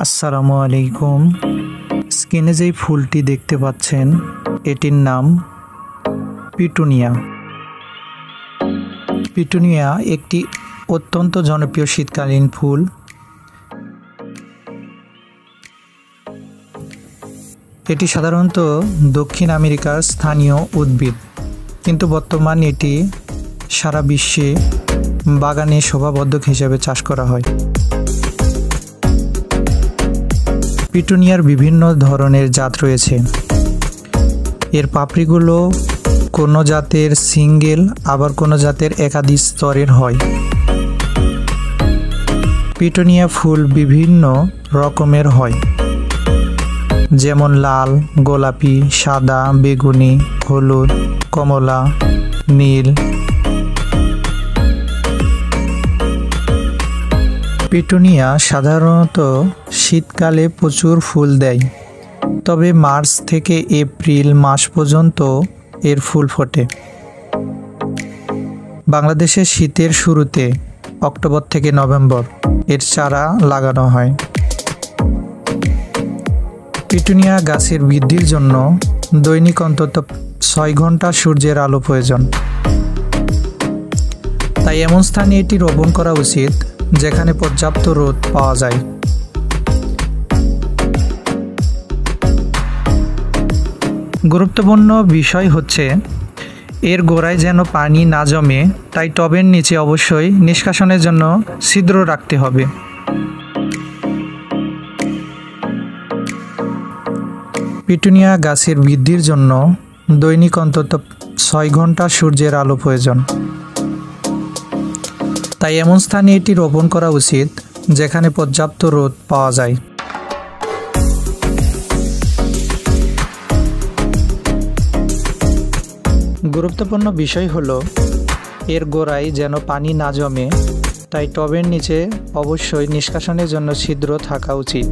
আসসালামু আলাইকুম। স্ক্রিনে যেই ফুলটি দেখতে পাচ্ছেন এটির নাম পিটুনিয়া। পিটুনিয়া একটি অত্যন্ত জনপ্রিয় শীতকালীন ফুল। এটি সাধারণত দক্ষিণ আমেরিকার স্থানীয় উদ্ভিদ, কিন্তু বর্তমানে এটি সারা বিশ্বে বাগানে শোভাবর্ধক হিসেবে চাষ করা হয়। পিটুনিয়ার বিভিন্ন ধরনের জাত রয়েছে। এর পাপড়িগুলো কোনো জাতের সিঙ্গেল, আবার কোনো জাতের একাধিক স্তরের হয়। পিটুনিয়া ফুল বিভিন্ন রকমের হয়, যেমন লাল, গোলাপি, সাদা, বেগুনি, হলুদ, কমলা, নীল। পিটুনিয়া সাধারণত শীতকালে প্রচুর ফুল দেয়, তবে মার্চ থেকে এপ্রিল মাস পর্যন্ত এর ফুল ফোটে। বাংলাদেশের শীতের শুরুতে অক্টোবর থেকে নভেম্বর এর চারা লাগানো হয়। পিটুনিয়া গাছের বৃদ্ধির জন্য দৈনিক অন্তত 6 ঘন্টা সূর্যের আলো প্রয়োজন। তাই এমন স্থানে এটি রোপণ করা উচিত যেখানে পর্যাপ্ত রোদ পাওয়া যায়। গুরুত্বপূর্ণ বিষয় হচ্ছে এর গোড়ায় যেন পানি না জমে, তাই টবের নিচে অবশ্যই নিষ্কাশনের জন্য ছিদ্র রাখতে হবে। পিটুনিয়া গাছের বৃদ্ধির জন্য দৈনিক অন্তত 6 ঘন্টা সূর্যের আলো প্রয়োজন। তাই এমন স্থানে এটি রোপণ করা উচিত যেখানে পর্যাপ্ত রোদ পাওয়া যায়। গুরুত্বপূর্ণ বিষয় হলো এর গোড়ায় যেন পানি না জমে, তাই টবের নিচে অবশ্যই নিষ্কাশনের জন্য ছিদ্র থাকা উচিত।